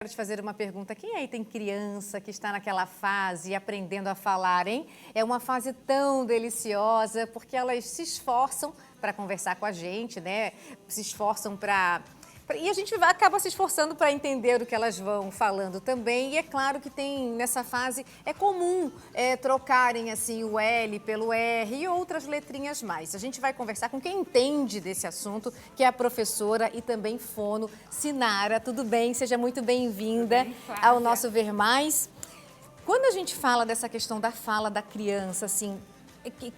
quero te fazer uma pergunta. Quem aí tem criança que está naquela fase aprendendo a falar, hein? É uma fase tão deliciosa, porque elas se esforçam para conversar com a gente, né? Se esforçam e a gente acaba se esforçando para entender o que elas vão falando também. E é claro que tem, nessa fase, é comum trocarem assim o L pelo R e outras letrinhas mais. A gente vai conversar com quem entende desse assunto, que é a professora e também fono, Sinara. Tudo bem? Seja muito bem-vinda ao nosso Ver Mais. Quando a gente fala dessa questão da fala da criança, assim,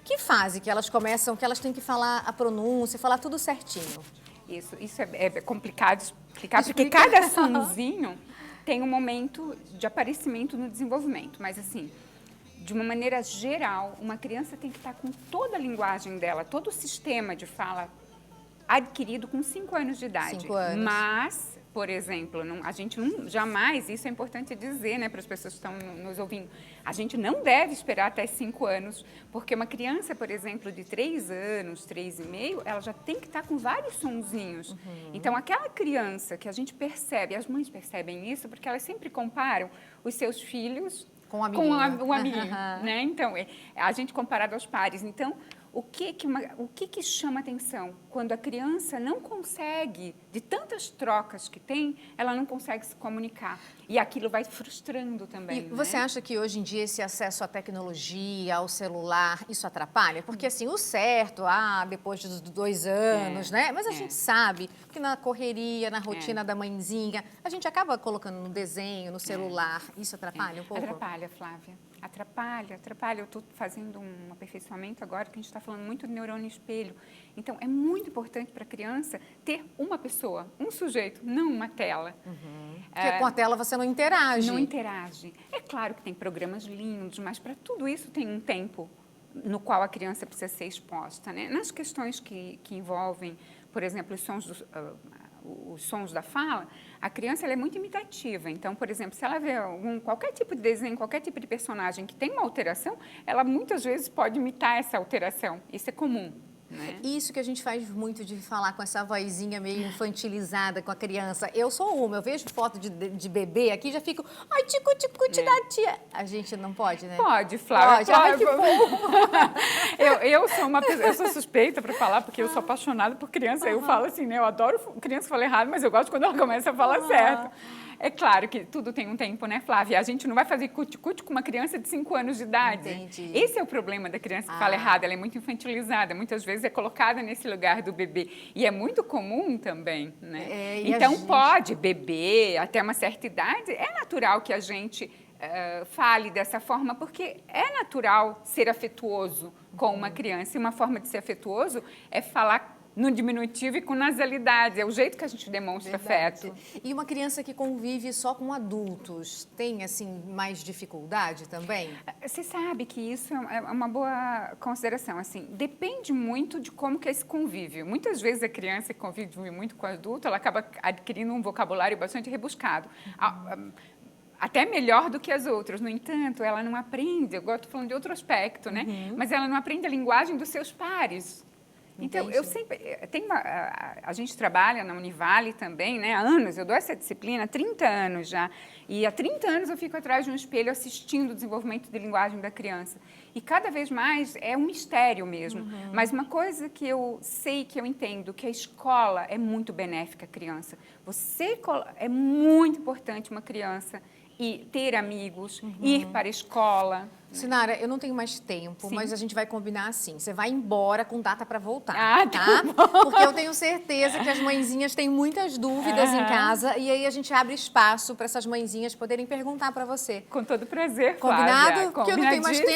que fase que elas começam, que elas têm que falar a pronúncia, falar tudo certinho? Isso é complicado explicar, porque cada sonzinho tem um momento de aparecimento no desenvolvimento. Mas, assim, de uma maneira geral, uma criança tem que estar com toda a linguagem dela, todo o sistema de fala adquirido com 5 anos de idade. 5 anos. Mas, por exemplo, a gente não, jamais, isso é importante dizer, né, para as pessoas que estão nos ouvindo, a gente não deve esperar até 5 anos, porque uma criança, por exemplo, de 3 anos, 3,5, ela já tem que estar com vários sonzinhos. Então, aquela criança que a gente percebe, as mães percebem isso, porque elas sempre comparam os seus filhos com o amiguinho, o amiguinho, né? Então, a gente comparado aos pares. Então, o que chama atenção? Quando a criança não consegue, de tantas trocas que tem, ela não consegue se comunicar. E aquilo vai frustrando também. E você acha que hoje em dia esse acesso à tecnologia, ao celular, isso atrapalha? Porque assim, o certo, depois dos 2 anos, né? Mas a gente sabe que na correria, na rotina da mãezinha, a gente acaba colocando no desenho, no celular. Isso atrapalha um pouco? Atrapalha, Flávia. Atrapalha. Eu estou fazendo um aperfeiçoamento agora que a gente está falando muito do neurônio espelho. Então, é muito importante para a criança ter uma pessoa, um sujeito, não uma tela. Porque com a tela você não interage. Não interage. É claro que tem programas lindos, mas para tudo isso tem um tempo no qual a criança precisa ser exposta, né? Nas questões que envolvem, por exemplo, os sons da fala, a criança ela é muito imitativa. Então, por exemplo, se ela vê qualquer tipo de desenho, qualquer tipo de personagem que tem uma alteração, ela muitas vezes pode imitar essa alteração. Isso é comum. Né? Isso que a gente faz muito de falar com essa vozinha meio infantilizada com a criança. Eu sou uma, eu vejo foto de bebê aqui já fico, ai, tico, da tia. A gente não pode, né? Pode, Flávia. Pode. Ai, que bom. eu sou uma pessoa, eu sou suspeita para falar, porque eu sou apaixonada por criança. Eu falo assim, né? Eu adoro criança falar errado, mas eu gosto quando ela começa a falar certo. É claro que tudo tem um tempo, né, Flávia? A gente não vai fazer cuti-cuti com uma criança de 5 anos de idade. Entendi. Esse é o problema da criança que fala errado. Ela é muito infantilizada. Muitas vezes é colocada nesse lugar do bebê. E é muito comum também, né? Então, pode beber até uma certa idade. É natural que a gente fale dessa forma, porque é natural ser afetuoso com uma criança. E uma forma de ser afetuoso é falar no diminutivo e com nasalidade. É o jeito que a gente demonstra afeto. E uma criança que convive só com adultos, tem, assim, mais dificuldade também? Você sabe que isso é uma boa consideração. Assim, depende muito de como que é esse convívio. Muitas vezes a criança que convive muito com o adulto, ela acaba adquirindo um vocabulário bastante rebuscado. Até melhor do que as outras. No entanto, ela não aprende, eu gosto falando de outro aspecto, né? Mas ela não aprende a linguagem dos seus pares. Então, eu sempre... a gente trabalha na Univale também, né? Há anos, eu dou essa disciplina há 30 anos já. E há 30 anos eu fico atrás de um espelho assistindo o desenvolvimento de linguagem da criança. E cada vez mais é um mistério mesmo. Mas uma coisa que eu sei, que eu entendo, que a escola é muito benéfica à criança. É muito importante uma criança ter amigos, ir para a escola. Sinara, eu não tenho mais tempo, mas a gente vai combinar assim. Você vai embora com data para voltar, tá? Porque eu tenho certeza que as mãezinhas têm muitas dúvidas em casa e aí a gente abre espaço para essas mãezinhas poderem perguntar para você. Com todo prazer, Flávia. Combinado? Porque eu não tenho mais tempo.